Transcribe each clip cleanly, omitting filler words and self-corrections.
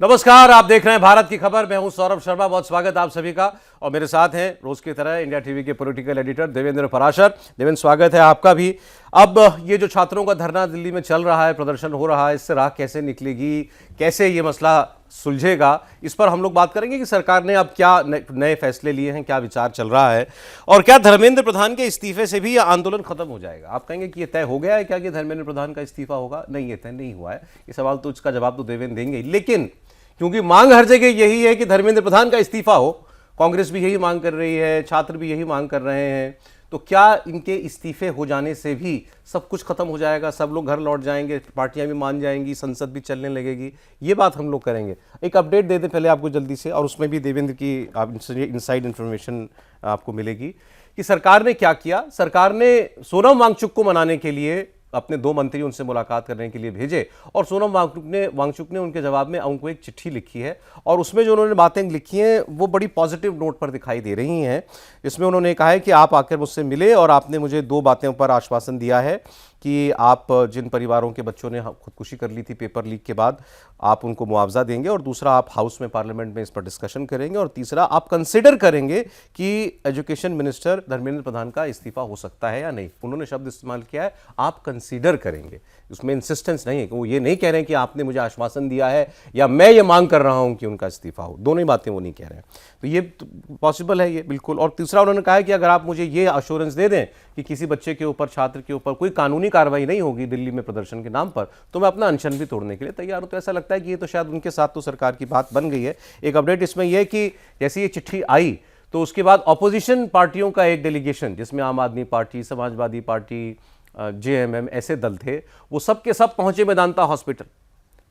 नमस्कार, आप देख रहे हैं भारत की खबर। मैं हूं सौरभ शर्मा। बहुत स्वागत आप सभी का। और मेरे साथ हैं रोज की तरह इंडिया टीवी के पॉलिटिकल एडिटर देवेंद्र पराशर। देवेंद्र, स्वागत है आपका भी। अब ये जो छात्रों का धरना दिल्ली में चल रहा है, प्रदर्शन हो रहा है, इससे राह कैसे निकलेगी, कैसे ये मसला सुलझेगा, इस पर हम लोग बात करेंगे कि सरकार ने अब क्या नए फैसले लिए हैं, क्या विचार चल रहा है, और क्या धर्मेंद्र प्रधान के इस्तीफे से भी ये आंदोलन खत्म हो जाएगा। आप कहेंगे कि ये तय हो गया है क्या कि धर्मेंद्र प्रधान का इस्तीफा होगा? नहीं, ये तय नहीं हुआ है। ये सवाल तो इसका जवाब तो देवेंद्र देंगे, लेकिन क्योंकि मांग हर जगह यही है कि धर्मेंद्र प्रधान का इस्तीफा हो, कांग्रेस भी यही मांग कर रही है, छात्र भी यही मांग कर रहे हैं, तो क्या इनके इस्तीफे हो जाने से भी सब कुछ खत्म हो जाएगा, सब लोग घर लौट जाएंगे, पार्टियां भी मान जाएंगी, संसद भी चलने लगेगी? ये बात हम लोग करेंगे। एक अपडेट दे दें पहले आपको जल्दी से, और उसमें भी देवेंद्र की इनसाइड इन्फॉर्मेशन आपको मिलेगी कि सरकार ने क्या किया। सरकार ने सोनम वांगचुक को मनाने के लिए अपने 2 मंत्री उनसे मुलाकात करने के लिए भेजे, और सोनम वांगचुक ने उनके जवाब में उनको एक चिट्ठी लिखी है, और उसमें जो उन्होंने बातें लिखी हैं वो बड़ी पॉजिटिव नोट पर दिखाई दे रही हैं। इसमें उन्होंने कहा है कि आप आकर मुझसे मिले और आपने मुझे 2 बातों पर आश्वासन दिया है कि आप जिन परिवारों के बच्चों ने खुदकुशी कर ली थी पेपर लीक के बाद, आप उनको मुआवजा देंगे, और दूसरा आप हाउस में, पार्लियामेंट में इस पर डिस्कशन करेंगे, और तीसरा आप कंसिडर करेंगे कि एजुकेशन मिनिस्टर धर्मेंद्र प्रधान का इस्तीफा हो सकता है या नहीं। उन्होंने शब्द इस्तेमाल किया है, आप कंसिडर करेंगे। उसमें इंसिस्टेंस नहीं है कि वो ये नहीं कह रहे हैं कि आपने मुझे आश्वासन दिया है या मैं ये मांग कर रहा हूं कि उनका इस्तीफा हो। दोनों ही बातें वो नहीं कह रहे हैं, तो ये पॉसिबल है ये बिल्कुल। और तीसरा उन्होंने कहा है कि अगर आप मुझे ये अश्योरेंस दे दें कि किसी बच्चे के ऊपर, छात्र के ऊपर कोई कानूनी कार्रवाई नहीं होगी दिल्ली में प्रदर्शन के नाम पर, तो मैं अपना अनशन भी तोड़ने के लिए तैयार हूं। तो ऐसा लगता है कि ये तो शायद उनके साथ तो सरकार की बात बन गई है। एक अपडेट इसमें यह कि जैसे ये चिट्ठी आई तो उसके बाद ऑपोजिशन पार्टियों का एक डेलीगेशन, जिसमें आम आदमी पार्टी, समाजवादी पार्टी, जेएमएम, ऐसे दल थे, वो सब के सब पहुंचे मेदांता हॉस्पिटल।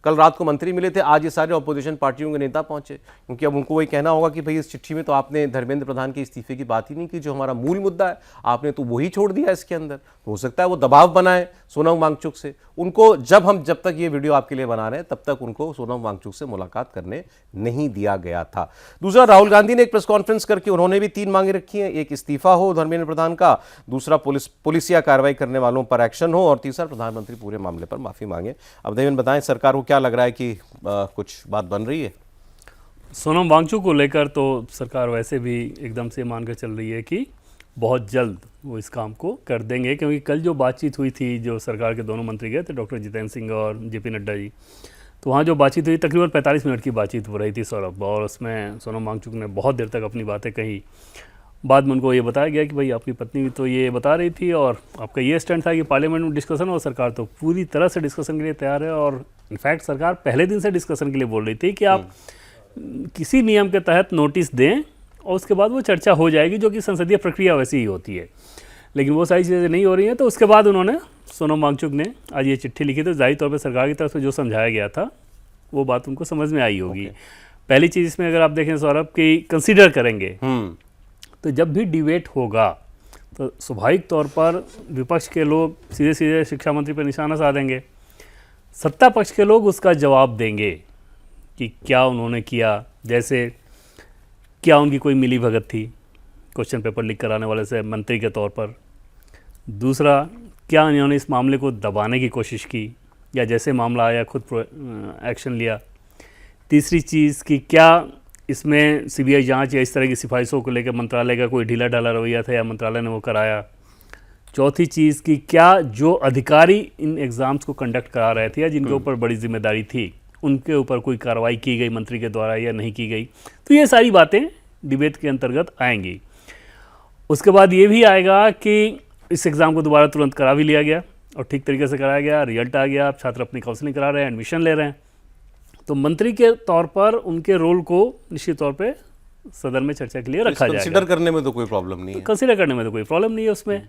कल रात को मंत्री मिले थे, आज ये सारे ऑपोजिशन पार्टियों के नेता पहुंचे, क्योंकि अब उनको वही कहना होगा कि भाई इस चिट्ठी में तो आपने धर्मेंद्र प्रधान के इस्तीफे की बात ही नहीं की, जो हमारा मूल मुद्दा है, आपने तो वही छोड़ दिया इसके अंदर। तो हो सकता है वो दबाव बनाए सोनम वांगचुक से। उनको जब तक ये वीडियो आपके लिए बना रहे हैं तब तक उनको सोनम वांगचुक से मुलाकात करने नहीं दिया गया था। दूसरा, राहुल गांधी ने एक प्रेस कॉन्फ्रेंस करके उन्होंने भी 3 मांगे रखी हैं। एक, इस्तीफा हो धर्मेंद्र प्रधान का, दूसरा पुलिसिया कार्रवाई करने वालों पर एक्शन हो, और तीसरा, प्रधानमंत्री पूरे मामले पर माफी मांगे। अब देवेंद्र बताएं, सरकार को क्या लग रहा है कि कुछ बात बन रही है? सोनम वांगचुक को लेकर तो सरकार वैसे भी एकदम से मानकर चल रही है कि बहुत जल्द वो इस काम को कर देंगे, क्योंकि कल जो बातचीत हुई थी, जो सरकार के दोनों मंत्री गए थे, डॉक्टर जितेंद्र सिंह और जेपी नड्डा जी, तो वहाँ जो बातचीत हुई तकरीबन 45 मिनट की बातचीत हो रही थी सौरभ, और उसमें सोनम वांगचुक ने बहुत देर तक अपनी बातें कही। बाद में उनको ये बताया गया कि भाई आपकी पत्नी तो ये बता रही थी, और आपका ये स्टैंड था कि पार्लियामेंट में डिस्कशन हो, सरकार तो पूरी तरह से डिस्कशन के लिए तैयार है। और इनफैक्ट सरकार पहले दिन से डिस्कशन के लिए बोल रही थी कि आप किसी नियम के तहत नोटिस दें और उसके बाद वो चर्चा हो जाएगी, जो कि संसदीय प्रक्रिया वैसी ही होती है। लेकिन वो सारी चीज़ें नहीं हो रही हैं। तो उसके बाद उन्होंने, सोनम वांगचुक ने आज ये चिट्ठी लिखी, तो जाहिर तौर पर सरकार की तरफ से जो समझाया गया था वो बात उनको समझ में आई होगी। पहली चीज़ इसमें अगर आप देखें सौरभ कि कंसिडर करेंगे, तो जब भी डिबेट होगा तो स्वाभाविक तौर पर विपक्ष के लोग सीधे सीधे शिक्षा मंत्री पर निशाना साधेंगे, सत्ता पक्ष के लोग उसका जवाब देंगे कि क्या उन्होंने किया, जैसे क्या उनकी कोई मिली भगत थी क्वेश्चन पेपर लीक कराने वाले से मंत्री के तौर पर। दूसरा, क्या उन्होंने इस मामले को दबाने की कोशिश की, या जैसे मामला आया खुद एक्शन लिया। तीसरी चीज़ कि क्या इसमें सीबीआई जांच या इस तरह की सिफारिशों को लेकर मंत्रालय का कोई ढीला ढाला रवैया था या मंत्रालय ने वो कराया। चौथी चीज़ कि क्या जो अधिकारी इन एग्ज़ाम्स को कंडक्ट करा रहे थे या जिनके ऊपर बड़ी जिम्मेदारी थी, उनके ऊपर कोई कार्रवाई की गई मंत्री के द्वारा या नहीं की गई। तो ये सारी बातें डिबेट के अंतर्गत आएंगी। उसके बाद ये भी आएगा कि इस एग्ज़ाम को दोबारा तुरंत करा भी लिया गया और ठीक तरीके से कराया गया, रिजल्ट आ गया, छात्र अपनी काउंसलिंग करा रहे हैं, एडमिशन ले रहे हैं। तो मंत्री के तौर पर उनके रोल को निश्चित तौर पे सदन में चर्चा के लिए रखा जाएगा। कंसीडर करने में तो कोई प्रॉब्लम नहीं है, कंसीडर करने में तो कोई प्रॉब्लम नहीं है उसमें।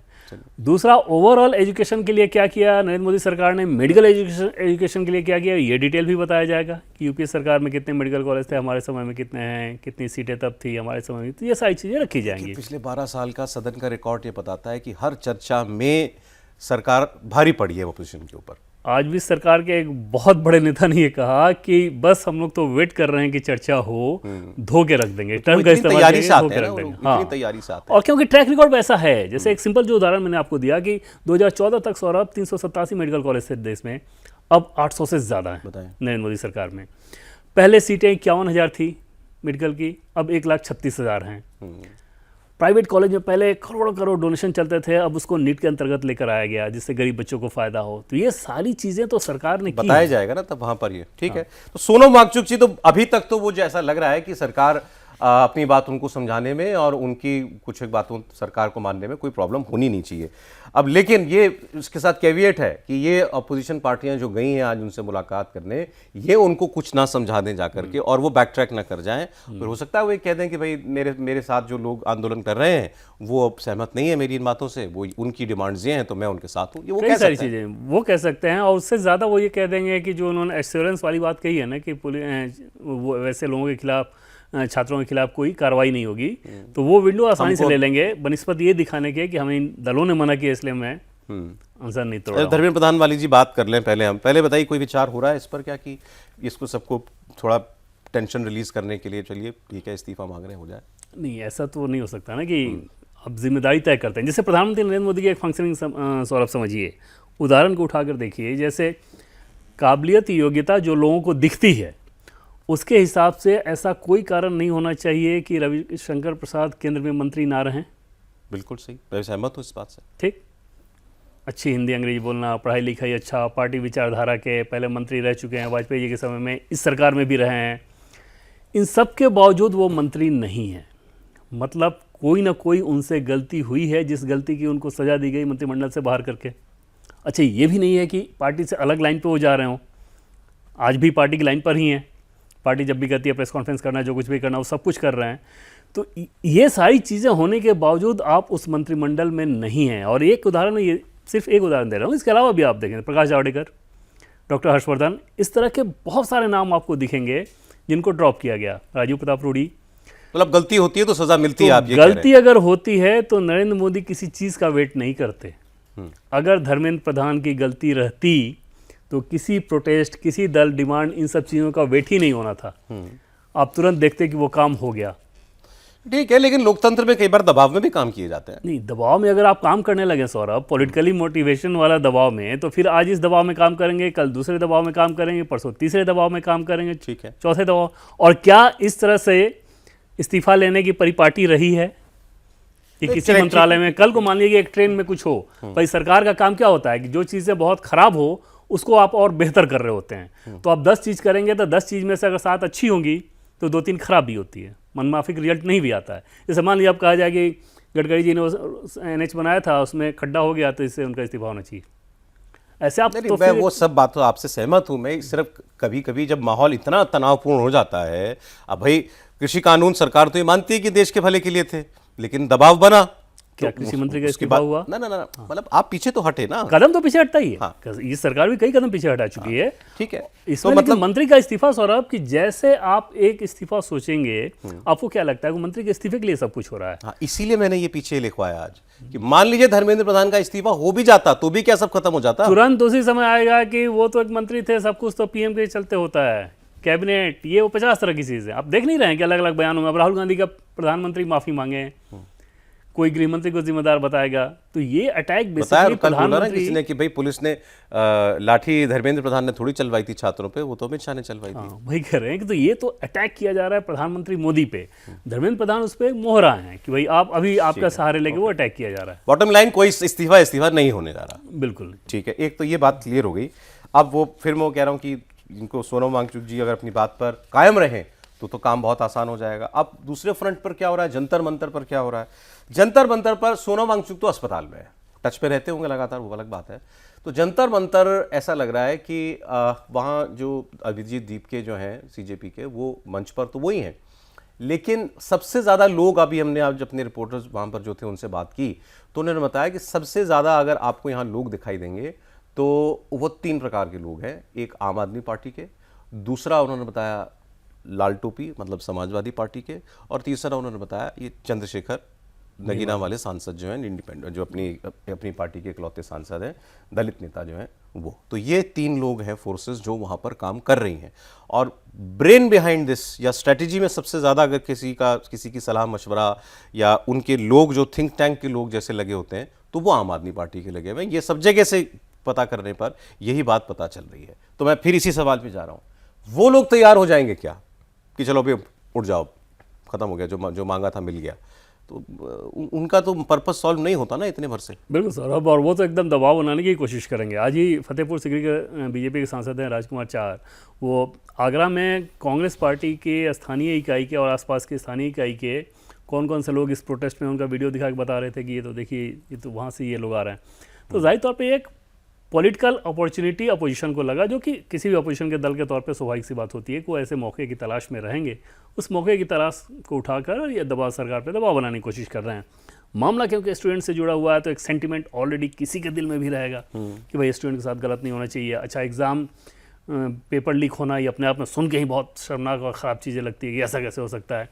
दूसरा, ओवरऑल एजुकेशन के लिए क्या किया नरेंद्र मोदी सरकार ने, मेडिकल एजुकेशन के लिए क्या किया, ये डिटेल भी बताया जाएगा कि यूपीए सरकार में कितने मेडिकल कॉलेज थे, हमारे समय में कितने हैं, कितनी सीटें तब थी हमारे समय में। तो ये सारी चीज़ें रखी जाएंगी। पिछले 12 साल का सदन का रिकॉर्ड ये बताता है कि हर चर्चा में सरकार भारी पड़ी है अपोजिशन के ऊपर। आज भी सरकार के एक बहुत बड़े नेता ने ये कहा कि बस हम लोग तो वेट कर रहे हैं कि चर्चा हो, धो के रख देंगे, टर्म का इस्तेमाल तैयारी से आते हैं, रख देंगे। हाँ, तैयारी से आते हैं। और क्योंकि ट्रैक रिकॉर्ड वैसा है, जैसे एक सिंपल जो उदाहरण मैंने आपको दिया कि 2014 तक सौरभ 387 मेडिकल कॉलेज थे देश में, अब 800 से ज़्यादा है नरेंद्र मोदी सरकार में। पहले सीटें 51,000 थी मेडिकल की, अब 1,36,000 हैं। प्राइवेट कॉलेज में पहले करोड़ों करोड़ डोनेशन चलते थे, अब उसको नीट के अंतर्गत लेकर आया गया जिससे गरीब बच्चों को फायदा हो। तो ये सारी चीजें तो सरकार ने की बताया हैं। जाएगा ना तब वहां पर ये, ठीक है। तो सोनम वांगचुक जी तो अभी तक तो वो जैसा लग रहा है कि सरकार अपनी बात उनको समझाने में और उनकी कुछ एक बातों सरकार को मानने में कोई प्रॉब्लम होनी नहीं चाहिए। अब लेकिन ये इसके साथ कैविएट है कि ये अपोजिशन पार्टियां जो गई हैं आज उनसे मुलाकात करने, ये उनको कुछ ना समझा दें जाकर के और वो बैक ट्रैक ना कर जाएं। फिर हो सकता है वो ये कह दें कि भाई मेरे साथ जो लोग आंदोलन कर रहे हैं वो अब सहमत नहीं है मेरी इन बातों से, वो उनकी डिमांड्स ये हैं तो मैं उनके साथ हूँ, ये वो कई कह सारी सकते हैं। चीज़ें वो कह सकते हैं। और उससे ज़्यादा वो ये कह देंगे कि जो उन्होंने एश्योरेंस वाली बात कही है ना कि वो वैसे लोगों के खिलाफ, छात्रों के खिलाफ कोई कार्रवाई नहीं होगी, तो वो विंडो आसानी से ले लेंगे बनस्पत ये दिखाने के कि हमें इन दलों ने मना किया इसलिए मैं आंसर नहीं तोड़ा। धर्मेंद्र प्रधान वाली जी बात कर लें पहले, हम पहले बताइए कोई विचार हो रहा है इस पर क्या कि इसको सबको थोड़ा टेंशन रिलीज करने के लिए चलिए ठीक है इस्तीफा मांग रहे हो जाए? नहीं, ऐसा तो नहीं हो सकता ना कि अब जिम्मेदारी तय करते हैं। जैसे प्रधानमंत्री नरेंद्र मोदी की एक फंक्शनिंग सौरभ समझिए, उदाहरण को उठाकर देखिए, जैसे काबिलियत योग्यता जो लोगों को दिखती है उसके हिसाब से ऐसा कोई कारण नहीं होना चाहिए कि रविशंकर प्रसाद केंद्र में मंत्री ना रहें। बिल्कुल सही, मैं सहमत हूँ इस बात से। ठीक, अच्छी हिंदी अंग्रेजी बोलना, पढ़ाई लिखाई अच्छा, पार्टी विचारधारा के, पहले मंत्री रह चुके हैं, वाजपेयी जी के समय में इस सरकार में भी रहे हैं, इन सब के बावजूद वो मंत्री नहीं है। मतलब कोई ना कोई उनसे गलती हुई है, जिस गलती की उनको सजा दी गई मंत्रिमंडल से बाहर करके। अच्छा, ये भी नहीं है कि पार्टी से अलग लाइन पे वो जा रहे हों, आज भी पार्टी की लाइन पर ही हैं। पार्टी जब भी कहती है प्रेस कॉन्फ्रेंस करना, जो कुछ भी करना, वो सब कुछ कर रहे हैं। तो ये सारी चीज़ें होने के बावजूद आप उस मंत्रिमंडल में नहीं हैं। और एक उदाहरण, ये सिर्फ एक उदाहरण दे रहा हूँ, इसके अलावा भी आप देखें प्रकाश जावड़ेकर, डॉक्टर हर्षवर्धन, इस तरह के बहुत सारे नाम आपको दिखेंगे जिनको ड्रॉप किया गया, राजीव प्रताप रूडी। मतलब गलती होती है तो सजा मिलती है, आप ये कह रहे हैं। गलती अगर होती है तो नरेंद्र मोदी किसी चीज़ का वेट नहीं करते। अगर धर्मेंद्र प्रधान की गलती रहती तो किसी प्रोटेस्ट, किसी दल डिमांड, इन सब चीज़ों का वेट ही नहीं होना था। आप तुरंत देखते कि वो काम हो गया। ठीक है, लेकिन लोकतंत्र में कई बार दबाव में भी काम किए जाते हैं। नहीं, दबाव में अगर आप काम करने लगे सौरभ, पॉलिटिकली मोटिवेशन वाला दबाव में, तो फिर आज इस दबाव में काम करेंगे, कल दूसरे दबाव में काम करेंगे, परसों तीसरे दबाव में काम करेंगे, ठीक है, चौथे दबाव। और क्या इस तरह से इस्तीफा लेने की परिपाटी रही है कि किसी मंत्रालय में कल को मान लीजिए एक ट्रेन में कुछ हो, भाई सरकार का काम क्या होता है कि जो चीज़ें बहुत खराब हो उसको आप और बेहतर कर रहे होते हैं। तो आप 10 चीज़ करेंगे तो 10 चीज़ में से अगर 7 अच्छी होंगी तो 2-3 खराब भी होती है, मनमाफिक रिजल्ट नहीं भी आता है। जैसे मान लीजिए आप कहा जाए कि गडकरी जी ने NH बनाया था, उसमें खड्डा हो गया तो इससे उनका इस्तीफा होना चाहिए। ऐसे आप तो मैं वो सब बात तो आपसे सहमत हूं। मैं सिर्फ कभी कभी जब माहौल इतना तनावपूर्ण हो जाता है, अब भाई कृषि कानून सरकार तो ये मानती है कि देश के भले के लिए थे, लेकिन दबाव बना, क्या कृषि मंत्री का इस्तीफा हुआ? ना, मतलब आप पीछे तो हटे ना, कदम तो पीछे हटता ही है। हाँ। ये सरकार भी कई कदम पीछे हटा चुकी है। ठीक है, इसमें मतलब मंत्री का इस्तीफा सौरभ, कि जैसे आप एक इस्तीफा सोचेंगे, आपको क्या लगता है कि मंत्री के इस्तीफे के लिए सब कुछ हो रहा है? हाँ, इसीलिए मैंने ये पीछे लिखवाया आज कि मान लीजिए धर्मेंद्र प्रधान का इस्तीफा हो भी जाता तो भी क्या सब खत्म हो जाता? तुरंत उसी समय आएगा कि वो तो एक मंत्री थे, सब कुछ तो PM के चलते होता है, कैबिनेट, ये वो 50 तरह की चीज़ है। आप देख नहीं रहे हैं कि अलग अलग बयानों में अब राहुल गांधी का प्रधानमंत्री माफी मांगे, कोई गृह मंत्री को जिम्मेदार बताएगा। तो ये अटैक बेसिकली प्रधानमंत्री, किसी ने कि भाई पुलिस ने लाठी धर्मेंद्र प्रधान ने थोड़ी चलवाई थी छात्रों पे, वो तो अमित शाह ने चलवाई थी। वही कह रहे हैं कि तो ये तो अटैक किया जा रहा है प्रधानमंत्री मोदी पे। धर्मेंद्र प्रधान उस पर मोहरा है कि भाई आप अभी आपका सहारे लेके वो अटैक किया जा रहा है। बॉटम लाइन कोई इस्तीफा नहीं होने जा रहा। बिल्कुल ठीक है, एक तो ये बात क्लियर हो गई। अब वो फिर मैं कह रहा हूँ कि इनको सोनम वांगचुक जी अगर अपनी बात पर कायम रहें तो काम बहुत आसान हो जाएगा। अब दूसरे फ्रंट पर क्या हो रहा है, जंतर मंतर पर क्या हो रहा है? जंतर मंतर पर सोनम वांगचुक तो अस्पताल में है, टच पे रहते होंगे लगातार, वो अलग बात है। तो जंतर मंतर ऐसा लग रहा है कि वहाँ जो अभिजीत दीप के जो हैं CJP के, वो मंच पर तो वही हैं, लेकिन सबसे ज़्यादा लोग, अभी हमने आज अपने रिपोर्टर्स वहाँ पर जो थे उनसे बात की तो उन्होंने बताया कि सबसे ज़्यादा अगर आपको यहाँ लोग दिखाई देंगे तो वो 3 प्रकार के लोग हैं। एक आम आदमी पार्टी के, दूसरा उन्होंने बताया लाल टोपी मतलब समाजवादी पार्टी के, और तीसरा उन्होंने बताया ये चंद्रशेखर नगीना वाले सांसद जो हैं, इंडिपेंडेंट, जो अपनी पार्टी के इकलौते सांसद हैं, दलित नेता जो हैं वो। तो ये 3 लोग हैं फोर्सेस जो वहाँ पर काम कर रही हैं। और ब्रेन बिहाइंड दिस या स्ट्रेटजी में सबसे ज़्यादा अगर किसी की सलाह मशवरा या उनके लोग जो थिंक टैंक के लोग जैसे लगे होते हैं तो वो आम आदमी पार्टी के लगे हुए हैं। ये सब जगह से पता करने पर यही बात पता चल रही है। तो मैं फिर इसी सवाल पे जा रहा हूँ, वो लोग तैयार हो जाएंगे क्या कि चलो अभी उठ जाओ, खत्म हो गया, जो मांगा था मिल गया? तो उनका तो पर्पस सॉल्व नहीं होता ना इतने भर से। बिल्कुल सौरभ, और वो तो एकदम दबाव बनाने की कोशिश करेंगे। आज ही फतेहपुर सिकरी के बीजेपी के सांसद हैं राजकुमार चार, वो आगरा में कांग्रेस पार्टी के स्थानीय इकाई के और आसपास के स्थानीय इकाई के कौन कौन से लोग इस प्रोटेस्ट में, उनका वीडियो दिखा के बता रहे थे कि ये तो देखिए, ये तो वहाँ से ये लोग आ रहे हैं। तो जाहिर तौर पर एक पॉलिटिकल अपॉर्चुनिटी अपोजिशन को लगा, जो कि किसी भी अपोजिशन के दल के तौर पे स्वाभाविक सी बात होती है कि वो ऐसे मौके की तलाश में रहेंगे। उस मौके की तलाश को उठाकर ये दबाव, सरकार पे दबाव बनाने की कोशिश कर रहे हैं। मामला क्योंकि स्टूडेंट से जुड़ा हुआ है तो एक सेंटिमेंट ऑलरेडी किसी के दिल में भी रहेगा कि भाई स्टूडेंट के साथ गलत नहीं होना चाहिए। अच्छा, एग्ज़ाम पेपर लीक होना ये अपने आप में सुन के ही बहुत शर्मनाक और ख़राब चीज़ें लगती है कि ऐसा कैसे हो सकता है।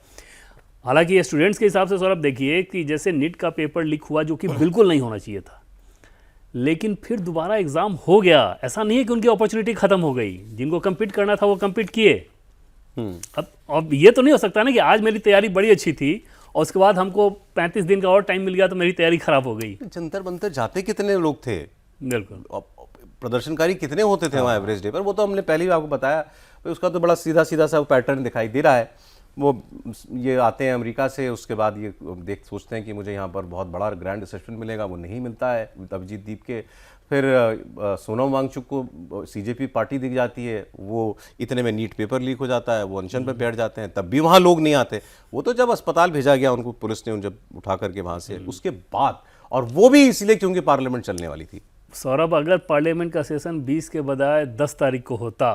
हालांकि ये स्टूडेंट्स के हिसाब से सौरभ देखिए कि जैसे नीट का पेपर लीक हुआ, जो कि बिल्कुल नहीं होना चाहिए था, लेकिन फिर दोबारा एग्ज़ाम हो गया। ऐसा नहीं है कि उनकी अपॉर्चुनिटी ख़त्म हो गई, जिनको कम्पीट करना था वो कम्पीट किए। अब ये तो नहीं हो सकता ना कि आज मेरी तैयारी बड़ी अच्छी थी और उसके बाद हमको 35 दिन का और टाइम मिल गया तो मेरी तैयारी खराब हो गई। जंतर मंतर जाते कितने लोग थे, बिल्कुल, प्रदर्शनकारी कितने होते थे वहाँ एवरेज डे पर? वो तो हमने पहले भी आपको बताया भाई, उसका तो बड़ा सीधा सीधा सा पैटर्न दिखाई दे रहा है। वो ये आते हैं अमेरिका से, उसके बाद ये सोचते हैं कि मुझे यहाँ पर बहुत बड़ा ग्रैंड रिसेप्शन मिलेगा, वो नहीं मिलता है अभिजीत दीप के। फिर सोनम वांगचुक को सीजेपी पार्टी दिख जाती है, वो इतने में नीट पेपर लीक हो जाता है, वो अनशन पर बैठ जाते हैं, तब भी वहाँ लोग नहीं आते। वो तो जब अस्पताल भेजा गया उनको, पुलिस ने जब उठा करके वहाँ से, उसके बाद, और वो भी इसलिए क्योंकि पार्लियामेंट चलने वाली थी। सौरभ, अगर पार्लियामेंट का सेशन 20 के बजाय 10 तारीख को होता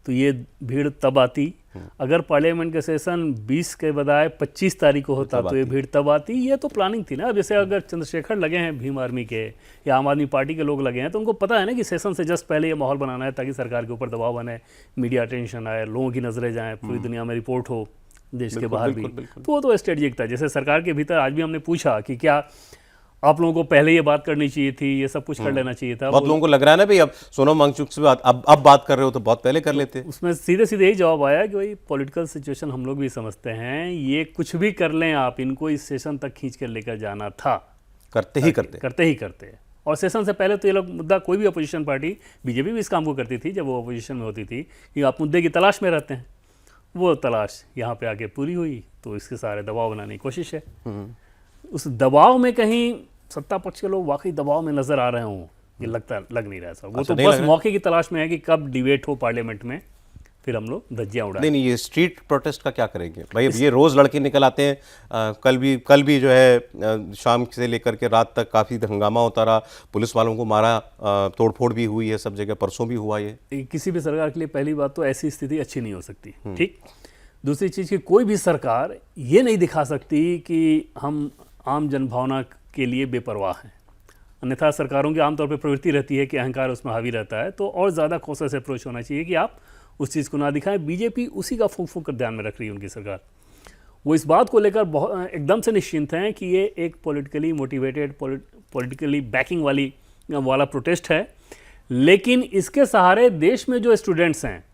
तो ये भीड़ तब आती। अगर पार्लियामेंट का सेशन 20 के बजाय 25 तारीख को होता तो ये भीड़ तब आती। ये तो प्लानिंग थी ना। अब जैसे अगर चंद्रशेखर लगे हैं भीम आर्मी के या आम आदमी पार्टी के लोग लगे हैं, तो उनको पता है ना कि सेशन से जस्ट पहले ये माहौल बनाना है ताकि सरकार के ऊपर दबाव बने, मीडिया अटेंशन आए, लोगों की नजरें जाएं, पूरी दुनिया में रिपोर्ट हो, देश के बाहर भी। तो वो तो स्ट्रेटजिक था। जैसे सरकार के भीतर आज भी हमने पूछा कि क्या आप लोगों को पहले ये बात करनी चाहिए थी, ये सब कुछ कर लेना चाहिए था। बहुत लोगों को लग रहा है ना भाई, अब सोनम वांगचुक से अब बात कर रहे हो तो बहुत पहले कर लेते। उसमें सीधे सीधे यही जवाब आया कि भाई पॉलिटिकल सिचुएशन हम लोग भी समझते हैं, ये कुछ भी कर लें आप, इनको इस सेशन तक खींच कर लेकर जाना था, करते ही करते। और सेशन से पहले तो ये लोग मुद्दा, कोई भी अपोजिशन पार्टी, बीजेपी भी इस काम को करती थी जब वो अपोजिशन में होती थी, कि आप मुद्दे की तलाश में रहते हैं। वो तलाश यहाँ पे आके पूरी हुई तो इसके सारे दबाव बनाने की कोशिश है। उस दबाव में कहीं सत्ता पक्ष के लोग वाकई दबाव में नजर आ रहे हों, ये लग नहीं रहा था। वो तो बस मौके की तलाश में है कि कब डिबेट हो पार्लियामेंट में, फिर हम लोग धज्जियां उड़ाएं। नहीं, ये स्ट्रीट प्रोटेस्ट का क्या करेंगे भाई? अब ये रोज लड़के निकल आते हैं। कल भी जो है शाम से लेकर के रात तक काफी हंगामा होता रहा, पुलिस वालों को मारा, तोड़फोड़ भी हुई है सब जगह, परसों भी हुआ ये। किसी भी सरकार के लिए पहली बात तो ऐसी स्थिति अच्छी नहीं हो सकती, ठीक। दूसरी चीज़ कि कोई भी सरकार ये नहीं दिखा सकती कि हम आम जनभावना के लिए बेपरवाह हैं। अन्यथा सरकारों की आमतौर पर प्रवृत्ति रहती है कि अहंकार उसमें हावी रहता है, तो और ज़्यादा कॉशियस अप्रोच होना चाहिए कि आप उस चीज़ को ना दिखाएं। बीजेपी उसी का फूंक फूंक कर ध्यान में रख रही है उनकी सरकार। वो इस बात को लेकर बहुत एकदम से निश्चिंत हैं कि ये एक पॉलिटिकली मोटिवेटेड, पॉलिटिकली बैकिंग वाला प्रोटेस्ट है, लेकिन इसके सहारे देश में जो स्टूडेंट्स हैं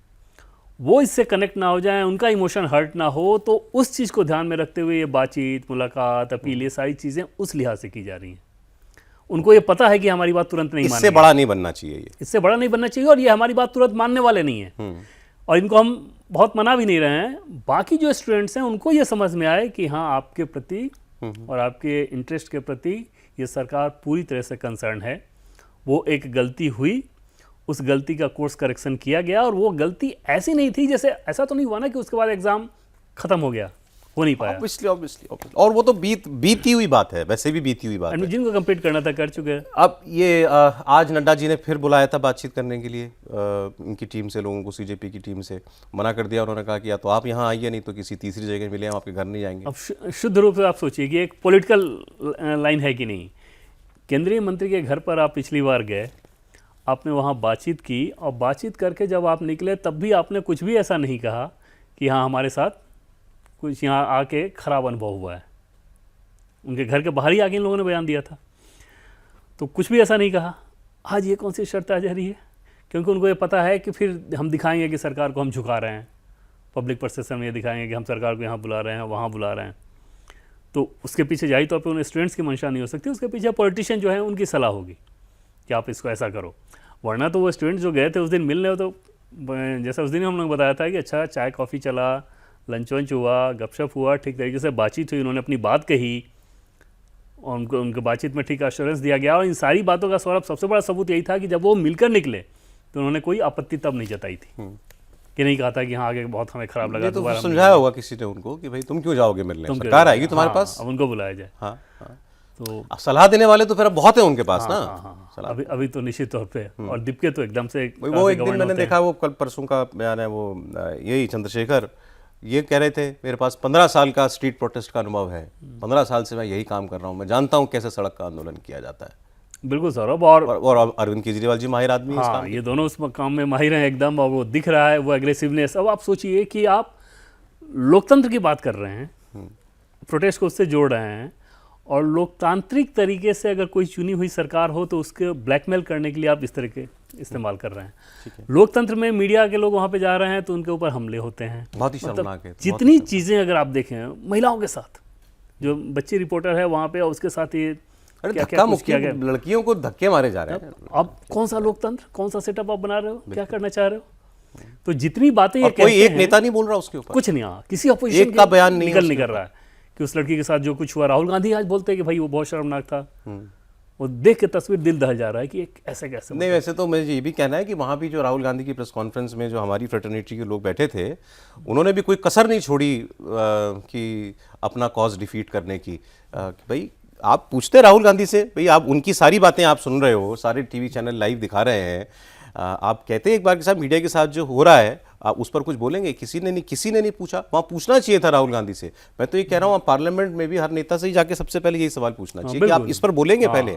वो इससे कनेक्ट ना हो जाएं, उनका इमोशन हर्ट ना हो, तो उस चीज़ को ध्यान में रखते हुए ये बातचीत, मुलाकात, अपील, ये सारी चीज़ें उस लिहाज से की जा रही हैं। उनको ये पता है कि हमारी बात तुरंत नहीं मानेंगे, इससे बड़ा नहीं बनना चाहिए, इससे बड़ा नहीं बनना चाहिए, और ये हमारी बात तुरंत मानने वाले नहीं है, और इनको हम बहुत मना भी नहीं रहे हैं। बाकी जो स्टूडेंट्स हैं उनको ये समझ में आए कि हाँ, आपके प्रति और आपके इंटरेस्ट के प्रति ये सरकार पूरी तरह से कंसर्न है। वो एक गलती हुई, उस गलती का कोर्स करेक्शन किया गया, और वो गलती ऐसी नहीं थी, जैसे ऐसा तो नहीं हुआ ना कि उसके बाद एग्जाम खत्म हो गया, हो नहीं पाया। ऑब्वियसली और वो तो बीती हुई बात है, वैसे भी बीती हुई बात है। जिनको कंप्लीट करना था कर चुके हैं। अब ये आज नड्डा जी ने फिर बुलाया था बातचीत करने के लिए इनकी टीम से, लोगों को सीजेपी की टीम से मना कर दिया। उन्होंने कहा कि या तो आप यहाँ आइए, नहीं तो किसी तीसरी जगह मिले, हम आपके घर नहीं जाएंगे। अब शुद्ध रूप से आप सोचिए कि एक पॉलिटिकल लाइन है कि नहीं। केंद्रीय मंत्री के घर पर आप पिछली बार गए, आपने वहाँ बातचीत की, और बातचीत करके जब आप निकले तब भी आपने कुछ भी ऐसा नहीं कहा कि हाँ, हमारे साथ कुछ यहाँ आके ख़राब अनुभव हुआ है। उनके घर के बाहर ही आके इन लोगों ने बयान दिया था, तो कुछ भी ऐसा नहीं कहा। आज ये कौन सी शर्त आ जा रही है? क्योंकि उनको ये पता है कि फिर हम दिखाएंगे कि सरकार को हम झुका रहे हैं, पब्लिक परसेप्शन में ये दिखाएंगे कि हम सरकार को यहाँ बुला रहे हैं, वहाँ बुला रहे हैं। तो उसके पीछे जाहिर तौर पर उन्हें स्टूडेंट्स की मंशा नहीं हो सकती, उसके पीछे पॉलिटिशियन जो है उनकी सलाह होगी कि आप इसको ऐसा करो। वरना तो वो स्टूडेंट्स जो गए थे उस दिन मिलने, तो जैसा उस दिन हम लोग बताया था कि अच्छा चाय कॉफ़ी चला, लंच वंच हुआ, गपशप हुआ, ठीक तरीके से बातचीत हुई, उन्होंने अपनी बात कही और उनको उनके बातचीत में ठीक एश्योरेंस दिया गया। और इन सारी बातों का सौरभ सबसे बड़ा सबूत यही था कि जब वो मिलकर निकले तो उन्होंने कोई आपत्ति तब नहीं जताई थी, कि नहीं कहा था कि हाँ आगे बहुत हमें खराब लगा। ये तो दोबारा समझाया होगा किसी ने उनको कि भाई तुम क्यों जाओगे मिलने, सरकार आएगी तुम्हारे पास। अब उनको बुलाया जाए। हाँ हाँ। तो अब सलाह देने वाले तो फिर अब बहुत है उनके पास ना। हाँ, अभी तो निश्चित तौर पे। और दीपके तो एकदम से वो एक दिन मैंने देखा, वो कल परसों का बयान है, वो यही चंद्रशेखर ये कह रहे थे मेरे पास 15 साल का स्ट्रीट प्रोटेस्ट का अनुभव है, 15 साल से मैं यही काम कर रहा हूँ, मैं जानता हूँ कैसे सड़क का आंदोलन किया जाता है। बिल्कुल सौरभ। और अरविंद केजरीवाल जी माहिर आदमी है इस काम हाँ, ये दोनों उस काम में माहिर हैं एकदम, और वो दिख रहा है वो एग्रेसिवनेस। अब आप सोचिए कि आप लोकतंत्र की बात कर रहे हैं, प्रोटेस्ट को उससे जोड़ रहे हैं, और लोकतांत्रिक तरीके से अगर कोई चुनी हुई सरकार हो तो उसके ब्लैकमेल करने के लिए आप इस तरह के इस्तेमाल कर रहे हैं। लोकतंत्र में मीडिया के लोग वहाँ पे जा रहे हैं तो उनके ऊपर हमले होते हैं। बहुत ही शर्मनाक है। जितनी चीज़ें अगर आप देखें, महिलाओं के साथ जो बच्ची रिपोर्टर है वहाँ पे, और उसके साथ ये धक्का मुक्की, लड़कियों को धक्के मारे जा रहे हैं। अब कौन सा लोकतंत्र, कौन सा सेटअप आप बना रहे हो, क्या करना चाह रहे हो? तो जितनी बातें ये कोई एक नेता नहीं बोल रहा उसके ऊपर, कुछ नहीं, हाँ किसी अपोजिशन का बयान नहीं कर रहा है कि उस लड़की के साथ जो कुछ हुआ। राहुल गांधी आज बोलते हैं कि भाई वो बहुत शर्मनाक था। वो देख के तस्वीर दिल दहल जा रहा है कि एक ऐसे कैसे। नहीं, वैसे तो मुझे ये भी कहना है कि वहाँ भी जो राहुल गांधी की प्रेस कॉन्फ्रेंस में जो हमारी फ्रेटर्निटी के लोग बैठे थे, उन्होंने भी कोई कसर नहीं छोड़ी कि अपना कॉज डिफीट करने की। भाई आप पूछते राहुल गांधी से, भाई आप उनकी सारी बातें आप सुन रहे हो, सारे टीवी चैनल लाइव दिखा रहे हैं, आप कहते हैं एक बार के साथ मीडिया के साथ जो हो रहा है आप उस पर कुछ बोलेंगे? किसी ने नहीं पूछा। वहाँ पूछना चाहिए था राहुल गांधी से। मैं तो ये कह रहा हूँ पार्लियामेंट में भी हर नेता से ही जाके सबसे पहले यही सवाल पूछना चाहिए कि आप इस पर बोलेंगे पहले,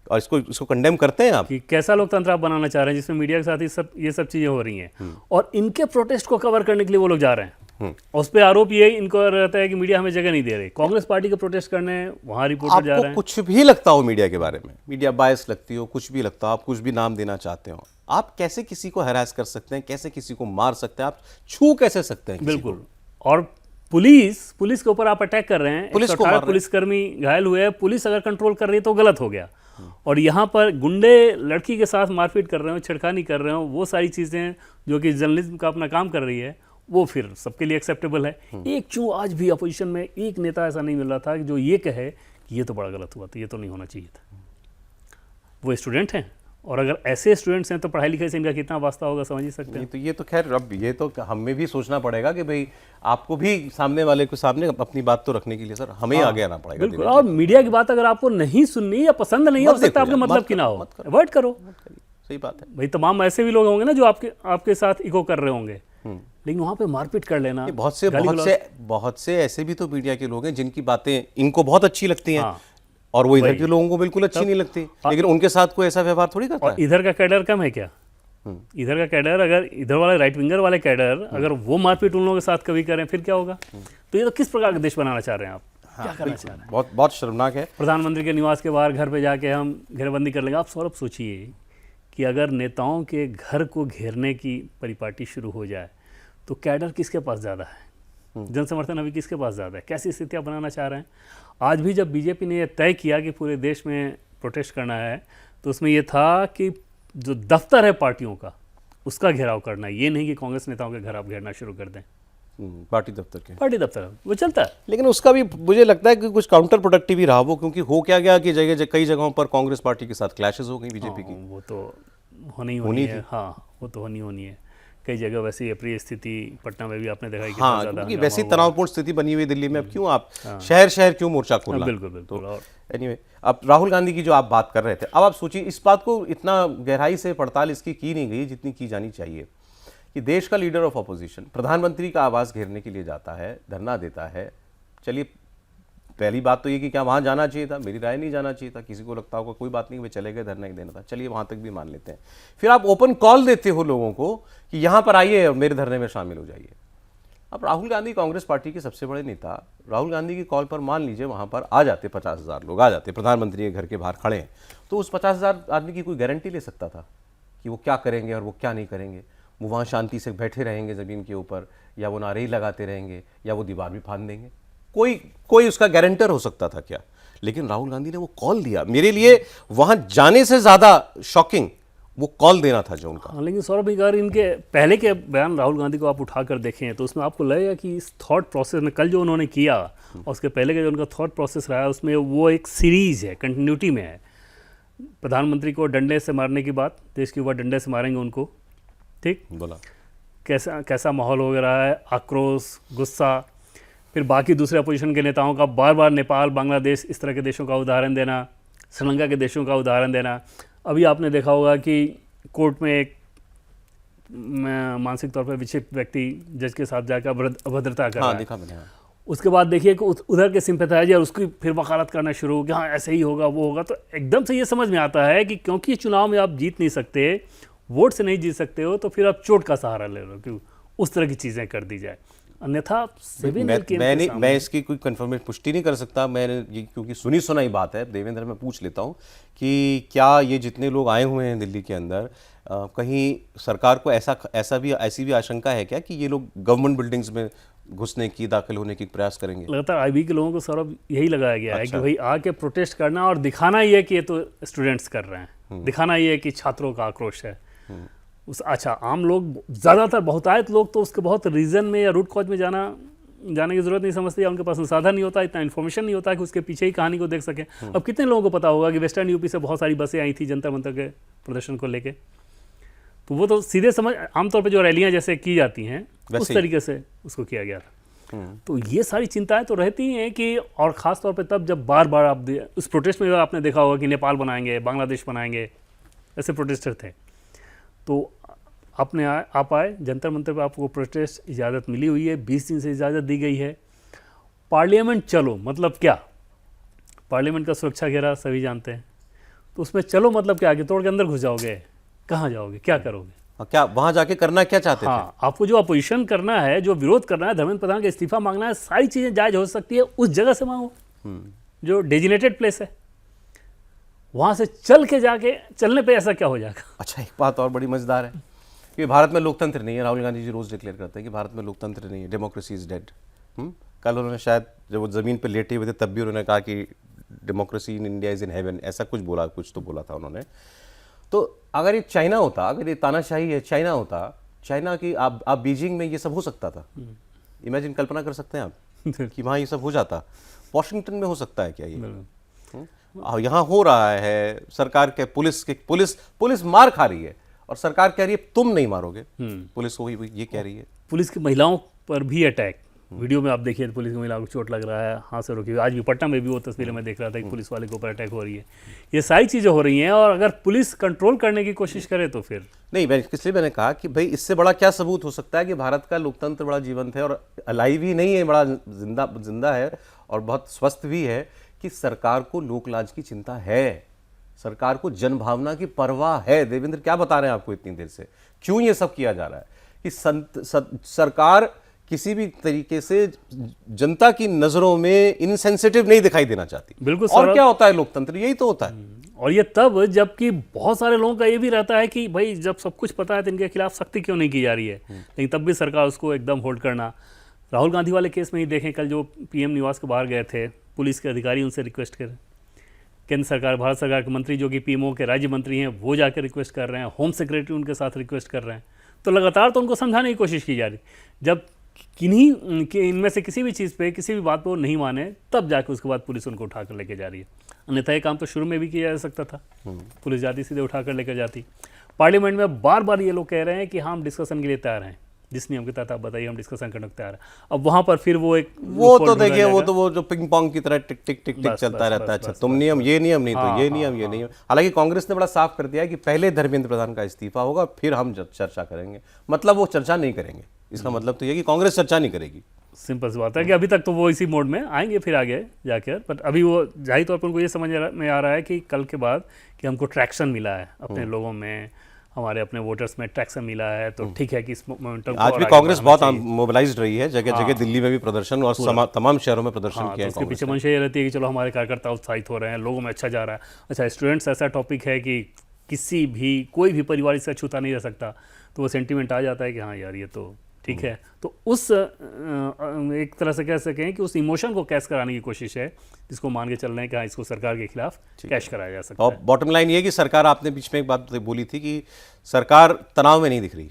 और इसको कंडेम करते हैं आप कि कैसा लोकतंत्र आप बनाना चाह रहे हैं जिसमें मीडिया के साथ ये सब चीजें हो रही हैं, और इनके प्रोटेस्ट को कवर करने के लिए वो लोग जा रहे हैं। उस पर आरोप ये इनको रहता है कि मीडिया हमें जगह नहीं दे रही। कांग्रेस पार्टी के प्रोटेस्ट करने वहाँ रिपोर्टर जा रहे हैं। कुछ भी लगता हो मीडिया के बारे में, मीडिया बायस लगती हो, कुछ भी लगता हो, आप कुछ भी नाम देना चाहते हो, आप कैसे किसी को हैरास कर सकते हैं, कैसे किसी को मार सकते हैं, आप छू कैसे सकते हैं? बिल्कुल। और पुलिस के ऊपर आप अटैक कर रहे हैं, 118 पुलिसकर्मी घायल हुए हैं, पुलिस अगर कंट्रोल कर रही है तो गलत हो गया। और यहाँ पर गुंडे लड़की के साथ मारपीट कर रहे हो, छेड़खानी कर रहे हो, वो सारी चीज़ें जो कि जर्नलिज्म का अपना काम कर रही है, वो फिर सबके लिए एक्सेप्टेबल है। एक चूँ आज भी अपोजिशन में एक नेता ऐसा नहीं मिल रहा था कि जो ये कहे कि ये तो बड़ा गलत हुआ था, ये तो नहीं होना चाहिए था। वो स्टूडेंट हैं, और अगर ऐसे स्टूडेंट्स हैं तो पढ़ाई लिखाई से इनका कितना वास्ता होगा, समझ ही सकते हैं। तो ये तो खैर अब ये तो हमें भी सोचना पड़ेगा कि भाई आपको भी सामने वाले को सामने अपनी बात तो रखने के लिए सर हमें आगे आना पड़ेगा। बिल्कुल। और मीडिया की बात अगर आपको नहीं सुननी या पसंद नहीं हो सकता, आपके मतलब की ना हो, अवॉइड करो। सही बात है भाई। तमाम ऐसे भी लोग होंगे ना जो आपके साथ इको कर रहे होंगे, लेकिन वहां पे मारपीट कर लेना। बहुत से ऐसे भी तो मीडिया के लोग हैं जिनकी बातें इनको बहुत अच्छी लगती हैं, और वो इधर के लोगों को बिल्कुल अच्छी नहीं लगती, लेकिन उनके साथ कोई ऐसा व्यवहार थोड़ी करता है। इधर का कैडर कम है क्या? इधर का कैडर, अगर इधर वाले राइट विंगर वाले कैडर अगर वो मारपीट उन लोगों के साथ कभी करें फिर क्या होगा? तो ये तो किस प्रकार का देश बनाना चाह रहे हैं आप? क्या करना चाह रहे हैं? बहुत शर्मनाक है। प्रधानमंत्री के निवास के बाहर घर पे जाके हम घेरेबंदी कर लेंगे। आप सौरभ सोचिए कि अगर नेताओं के घर को घेरने की परिपाटी शुरू हो जाए तो कैडर किसके पास ज़्यादा है, जनसमर्थन अभी किसके पास ज़्यादा है? कैसी स्थितियाँ बनाना चाह रहे हैं? आज भी जब बीजेपी ने यह तय किया कि पूरे देश में प्रोटेस्ट करना है तो उसमें यह था कि जो दफ्तर है पार्टियों का उसका घेराव करना है, ये नहीं कि कांग्रेस नेताओं के घर आप घेरना शुरू कर दें। पार्टी दफ्तर वो चलता है, लेकिन उसका भी मुझे लगता है कि कुछ काउंटर प्रोडक्टिव ही रहा वो, क्योंकि हो क्या गया कि कई जगहों पर कांग्रेस पार्टी के साथ क्लैशेस हो गई बीजेपी की। वो तो होनी है। हाँ, वो तो होनी है। कई जगह वैसी अप्रिय स्थिति, पटना में भी आपने देखा है कि हाँ, क्योंकि वैसी तनावपूर्ण स्थिति बनी हुई दिल्ली में, अब क्यों आप शहर क्यों मोर्चा खोलना? बिल्कुल। तो एनीवे, अब राहुल गांधी की जो आप बात कर रहे थे, अब आप सोचिए इस बात को इतना गहराई से पड़ताल इसकी की नहीं गई जितनी की जानी चाहिए कि देश का लीडर ऑफ अपोजिशन प्रधानमंत्री का आवास घेरने के लिए जाता है, धरना देता है। चलिए, पहली बात तो ये कि क्या वहाँ जाना चाहिए था? मेरी राय नहीं जाना चाहिए था। किसी को लगता होगा कोई बात नहीं, वे चले गए, धरना ही देना था, चलिए वहाँ तक भी मान लेते हैं। फिर आप ओपन कॉल देते हो लोगों को कि यहाँ पर आइए और मेरे धरने में शामिल हो जाइए। अब राहुल गांधी कांग्रेस पार्टी के सबसे बड़े नेता, राहुल गांधी की कॉल पर मान लीजिए वहाँ पर आ जाते 50,000 लोग, आ जाते, प्रधानमंत्री के घर के बाहर खड़े हैं, तो उस 50,000 आदमी की कोई गारंटी ले सकता था कि वो क्या करेंगे और वो क्या नहीं करेंगे? वो वहाँ शांति से बैठे रहेंगे ज़मीन के ऊपर, या वो नारे ही लगाते रहेंगे, या वो दीवार भी फांद देंगे? कोई उसका गारंटर हो सकता था क्या? लेकिन राहुल गांधी ने वो कॉल दिया। मेरे लिए वहाँ जाने से ज़्यादा शॉकिंग वो कॉल देना था जो उनका। हाँ, लेकिन सौरभ भाई अगर इनके पहले के बयान राहुल गांधी को आप उठा कर देखें तो उसमें आपको लगेगा कि इस थॉट प्रोसेस में कल जो उन्होंने किया और उसके पहले का जो उनका थॉट प्रोसेस रहा है उसमें वो एक सीरीज है, कंटिन्यूटी में है। प्रधानमंत्री को डंडे से मारने की बात, देश के युवा डंडे से मारेंगे उनको, ठीक बोला कैसा कैसा माहौल हो रहा है, आक्रोश, गुस्सा। फिर बाकी दूसरे अपोजिशन के नेताओं का बार बार नेपाल, बांग्लादेश, इस तरह के देशों का उदाहरण देना, श्रीलंका के देशों का उदाहरण देना। अभी आपने देखा होगा कि कोर्ट में एक मानसिक तौर पर विक्षिप्त व्यक्ति जज के साथ जाकर अभद्रता कर रहा है। देखा मैंने। उसके बाद देखिए कि उधर के सिंपैथाइजर उसकी फिर वकालत करना शुरू हो कि हाँ ऐसे ही होगा, वो होगा। तो एकदम से ये समझ में आता है कि क्योंकि चुनाव में आप जीत नहीं सकते, वोट से नहीं जीत सकते हो, तो फिर आप चोट का सहारा ले लो कि उस तरह की चीज़ें कर दी जाए। अन्यथा मैं इसकी कोई कंफर्मेशन पुष्टि नहीं कर सकता। मैंने ये क्योंकि सुनी सुनाई बात है, देवेंद्र मैं पूछ लेता हूँ कि क्या ये जितने लोग आए हुए हैं दिल्ली के अंदर, कहीं सरकार को ऐसी भी आशंका है क्या कि ये लोग गवर्नमेंट बिल्डिंग्स में घुसने की, दाखिल होने की प्रयास करेंगे? लगातार आईबी के लोगों को सौरभ यही लगाया गया है कि भाई आके प्रोटेस्ट करना और दिखाना ये कि ये तो स्टूडेंट्स कर रहे हैं, दिखाना ये कि छात्रों का आक्रोश है। अच्छा, आम लोग, ज़्यादातर बहुतायत लोग तो उसके बहुत रीज़न में या रूट कॉज में जाने की ज़रूरत नहीं समझते, या उनके पास संसाधन नहीं होता, इतना इन्फॉर्मेशन नहीं होता कि उसके पीछे ही कहानी को देख सकें। अब कितने लोगों को पता होगा कि वेस्टर्न यूपी से बहुत सारी बसें आई थी जंतर मंतर के प्रदर्शन को लेके, तो वो तो सीधे समझ, आमतौर पर जो रैलियाँ जैसे की जाती हैं उस तरीके से उसको किया गया था। तो ये सारी चिंताएं तो रहती हैं कि, और ख़ास तौर पे तब जब बार बार आप उस प्रोटेस्ट में आपने देखा होगा कि नेपाल बनाएंगे, बांग्लादेश बनाएंगे, ऐसे प्रोटेस्टर थे। तो आप आए जंतर मंतर पर, आपको प्रोटेस्ट इजाज़त मिली हुई है, 20 दिन से इजाज़त दी गई है। पार्लियामेंट चलो मतलब क्या? पार्लियामेंट का सुरक्षा घेरा सभी जानते हैं, तो उसमें चलो मतलब क्या? कि तोड़ के अंदर घुस जाओगे? कहाँ जाओगे, क्या करोगे? क्या वहां जाके करना क्या चाहते थे? आपको जो अपोजिशन करना है, जो विरोध करना है, धर्मेंद्र प्रधान का इस्तीफा मांगना है, सारी चीज़ें जायज हो सकती है, उस जगह से मांगो जो डेजिनेटेड प्लेस है। वहाँ से चल के जाके चलने पे ऐसा क्या हो जाएगा? अच्छा, एक बात और बड़ी मजेदार है कि भारत में लोकतंत्र नहीं है। राहुल गांधी जी रोज डिक्लेयर करते हैं कि भारत में लोकतंत्र नहीं है, डेमोक्रेसी इज डेड। कल उन्होंने शायद जब वो जमीन पे लेटे हुए थे तब भी उन्होंने कहा कि democracy in India is in heaven, ऐसा कुछ तो बोला था उन्होंने। तो अगर ये चाइना होता, अगर ये तानाशाही है चाइना होता, चाइना की आप बीजिंग में ये सब हो सकता था। इमेजिन, कल्पना कर सकते हैं आप कि वहाँ ये सब हो जाता। वॉशिंगटन में हो सकता है क्या ये? यहाँ हो रहा है। सरकार के पुलिस मार खा रही है और सरकार कह रही है तुम नहीं मारोगे पुलिस को, ये कह रही है। पुलिस की महिलाओं पर भी अटैक, वीडियो में आप देखिए तो पुलिस की महिलाओं को चोट लग रहा है, हाथ से रोकी। आज भी पटना में भी वो तस्वीरें मैं देख रहा था कि पुलिस वाले के ऊपर अटैक हो रही है। ये सारी चीज़ें हो रही हैं, और अगर पुलिस कंट्रोल करने की कोशिश करे तो फिर नहीं। इसलिए मैंने कहा कि भाई इससे बड़ा क्या सबूत हो सकता है कि भारत का लोकतंत्र बड़ा जीवंत है और अलाइव ही नहीं है, बड़ा जिंदा है और बहुत स्वस्थ भी है, कि सरकार को लोकलाज की चिंता है, सरकार को जनभावना की परवाह है। देवेंद्र क्या बता रहे हैं आपको इतनी देर से? क्यों ये सब किया जा रहा है कि सरकार किसी भी तरीके से जनता की नजरों में इनसेंसिटिव नहीं दिखाई देना चाहती। बिल्कुल। और क्या होता है लोकतंत्र? यही तो होता है। और ये तब जबकि बहुत सारे लोगों का ये भी रहता है कि भाई जब सब कुछ पता है तो इनके खिलाफ सख्ती क्यों नहीं की जा रही है, लेकिन तब भी सरकार उसको एकदम होल्ड करना। राहुल गांधी वाले केस में ही देखें, कल जो पीएम निवास के बाहर गए थे, पुलिस के अधिकारी उनसे रिक्वेस्ट करें, केंद्र सरकार, भारत सरकार के मंत्री जो कि पीएमओ के राज्य मंत्री हैं वो जाकर रिक्वेस्ट कर रहे हैं, होम सेक्रेटरी उनके साथ रिक्वेस्ट कर रहे हैं। तो लगातार तो उनको समझाने की कोशिश की जा रही। जब किन्हीं इनमें से किसी भी चीज़ पे, किसी भी बात पे वो नहीं माने, तब जाके उसके बाद पुलिस उनको उठाकर लेके जा रही है। अन्यथा ये काम तो शुरू में भी किया जा सकता था, पुलिस जाती सीधे उठाकर लेकर जाती। पार्लियामेंट में बार बार ये लोग कह रहे हैं कि हम डिस्कशन के लिए तैयार हैं, जिस नियम के तहत आप बताइए हम डिस्कसन करने को तैयार है। अब वहाँ पर फिर वो तो देखिए वो जो पिंग पोंग की तरह टिक टिक टिक टिक चलता रहता है। अच्छा, तुम नियम, ये नियम नहीं तो ये नियम, ये नियम। हालांकि कांग्रेस ने बड़ा साफ कर दिया है कि पहले धर्मेंद्र प्रधान का इस्तीफा होगा, फिर हम चर्चा करेंगे। मतलब वो चर्चा नहीं करेंगे, इसका मतलब तो ये कि कांग्रेस चर्चा नहीं करेगी। सिंपल सी बात है कि अभी तक तो वो इसी मोड में आएंगे, फिर आगे जाकर। बट अभी वो जाहिर तौर पर उनको ये समझ में आ रहा है कि कल के बाद कि हमको ट्रैक्शन मिला है अपने लोगों में, हमारे अपने वोटर्स में ट्रैक्शन मिला है, तो ठीक है कि इस मोमेंटम आज भी कांग्रेस बहुत मोबिलाइज्ड रही है, जगह जगह दिल्ली में भी प्रदर्शन और तमाम शहरों में प्रदर्शन किया है। उसके पीछे मंशा ये रहती है कि चलो हमारे कार्यकर्ता उत्साहित हो रहे हैं, लोगों में अच्छा जा रहा है। अच्छा, स्टूडेंट्स ऐसा टॉपिक है कि कोई भी परिवार इससे छूता नहीं रह सकता, तो वो सेंटीमेंट आ जाता है कि हाँ यार ये तो ठीक है। तो उस एक तरह से कह सकें कि उस इमोशन को कैश कराने की कोशिश है, जिसको मान के चल रहे हैं कि हाँ, इसको सरकार के खिलाफ कैश कराया जा सकता और है। बॉटम लाइन ये है कि सरकार, आपने बीच में एक बात बोली थी कि सरकार तनाव में नहीं दिख रही।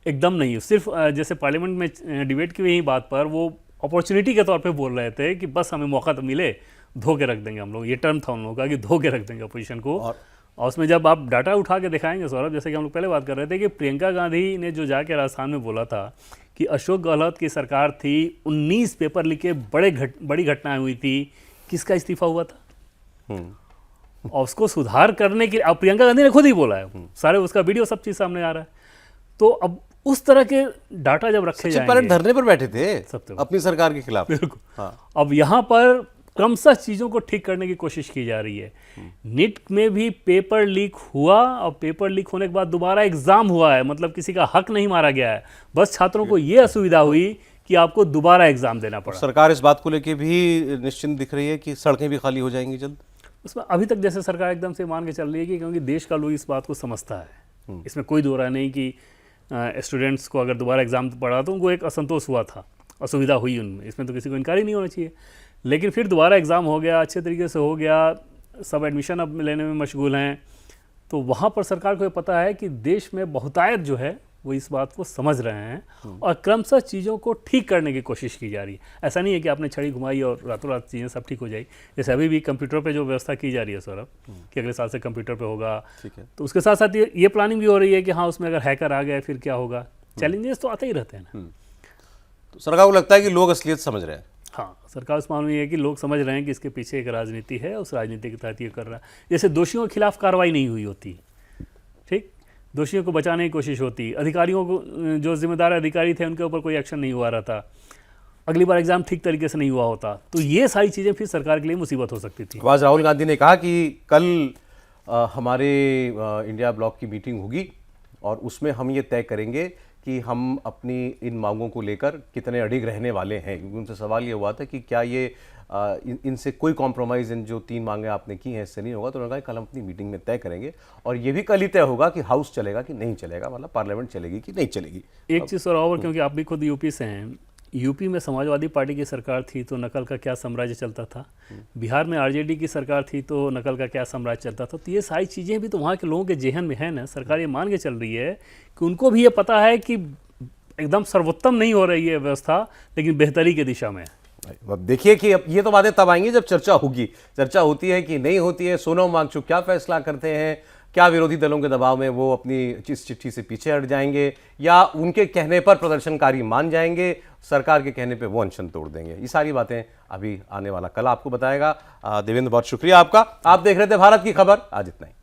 एकदम नहीं, सिर्फ जैसे पार्लियामेंट में डिबेट की यही बात पर वो अपॉर्चुनिटी के तौर पे बोल रहे थे कि बस हमें मौका तो मिले, धो के रख देंगे हम लोग। ये टर्म था उन लोगों का कि धो के रख देंगे अपोजिशन को। और उसमें जब आप डाटा उठा के दिखाएंगे सौरभ, जैसे कि हम लोग पहले बात कर रहे थे कि प्रियंका गांधी ने जो जाके राजस्थान में बोला था कि अशोक गहलोत की सरकार थी, 19 पेपर लीके, बड़ी घटनाएं हुई थी, किसका इस्तीफा हुआ था? और उसको सुधार करने के अब प्रियंका गांधी ने खुद ही बोला है, सारे उसका वीडियो सब चीज़ सामने आ रहा है। तो अब उस तरह के डाटा जब रखे जाएंगे, धरने पर बैठे थे सब अपनी सरकार के खिलाफ। बिल्कुल। हाँ। अब यहाँ पर क्रमशः चीज़ों को ठीक करने की कोशिश की जा रही है। नीट में भी पेपर लीक हुआ और पेपर लीक होने के बाद दोबारा एग्जाम हुआ है, मतलब किसी का हक नहीं मारा गया है, बस छात्रों को ये असुविधा हुई कि आपको दोबारा एग्जाम देना पड़ा। सरकार इस बात को लेकर भी निश्चिंत दिख रही है कि सड़कें भी खाली हो जाएंगी जल्द। उसमें अभी तक जैसे सरकार एकदम से मान के चल रही है कि क्योंकि देश का लोग इस बात को समझता है, इसमें कोई दो राय नहीं कि स्टूडेंट्स को अगर दोबारा एग्जाम पढ़ा तो उनको एक असंतोष हुआ था, असुविधा हुई उनमें, इसमें तो किसी को इनकार ही नहीं होना चाहिए। लेकिन फिर दोबारा एग्ज़ाम हो गया, अच्छे तरीके से हो गया, सब एडमिशन अब लेने में मशगूल हैं, तो वहाँ पर सरकार को ये पता है कि देश में बहुतायत जो है वो इस बात को समझ रहे हैं और क्रमशः चीज़ों को ठीक करने की कोशिश की जा रही है। ऐसा नहीं है कि आपने छड़ी घुमाई और रातों रात चीज़ें सब ठीक हो जाएगी। जैसे अभी भी कंप्यूटर पे जो व्यवस्था की जा रही है सौरभ, कि अगले साल से कंप्यूटर पे होगा, तो उसके साथ साथ ये प्लानिंग भी हो रही है कि हाँ, उसमें अगर हैकर आ गए फिर क्या होगा। चैलेंजेस तो आते ही रहते हैं ना। तो सरकार को लगता है कि लोग असलियत समझ रहे हैं। हाँ, सरकार उस मामले में है कि लोग समझ रहे हैं कि इसके पीछे एक राजनीति है, उस राजनीति के तहत ये कर रहा है। जैसे दोषियों के खिलाफ कार्रवाई नहीं हुई होती, ठीक, दोषियों को बचाने की कोशिश होती, अधिकारियों को, जो जिम्मेदार अधिकारी थे उनके ऊपर कोई एक्शन नहीं हुआ रहता, अगली बार एग्जाम ठीक तरीके से नहीं हुआ होता, तो ये सारी चीज़ें फिर सरकार के लिए मुसीबत हो सकती थी। आज राहुल गांधी ने कहा कि कल हमारे इंडिया ब्लॉक की मीटिंग होगी और उसमें हम ये तय करेंगे कि हम अपनी इन मांगों को लेकर कितने अडिग रहने वाले हैं। क्योंकि उनसे सवाल ये हुआ था कि क्या ये इनसे कोई कॉम्प्रोमाइज़, इन जो 3 मांगे आपने की हैं इससे नहीं होगा। तो उन्होंने कहा कल हम अपनी मीटिंग में तय करेंगे और ये भी कल ही तय होगा कि हाउस चलेगा कि नहीं चलेगा, मतलब पार्लियामेंट चलेगी कि नहीं चलेगी। एक चीज़ और, क्योंकि आप भी खुद यूपी से हैं, यूपी में समाजवादी पार्टी की सरकार थी तो नकल का क्या साम्राज्य चलता था, बिहार में आरजेडी की सरकार थी तो नकल का क्या साम्राज्य चलता था। तो ये सारी चीज़ें भी तो वहाँ के लोगों के जेहन में है ना। सरकार ये मान के चल रही है कि उनको भी ये पता है कि एकदम सर्वोत्तम नहीं हो रही है व्यवस्था, लेकिन बेहतरी की दिशा में है। अब देखिए कि अब ये तो बातें तब आएंगी जब चर्चा होगी। चर्चा होती है कि नहीं होती है, सोनम वांगचुक क्या फैसला करते हैं, क्या विरोधी दलों के दबाव में वो अपनी इस चिट्ठी से पीछे हट जाएंगे या उनके कहने पर प्रदर्शनकारी मान जाएंगे, सरकार के कहने पे वो अनशन तोड़ देंगे। ये सारी बातें अभी आने वाला कल आपको बताएगा। देवेंद्र, बहुत शुक्रिया आपका। आप देख रहे थे भारत की खबर, आज इतना ही।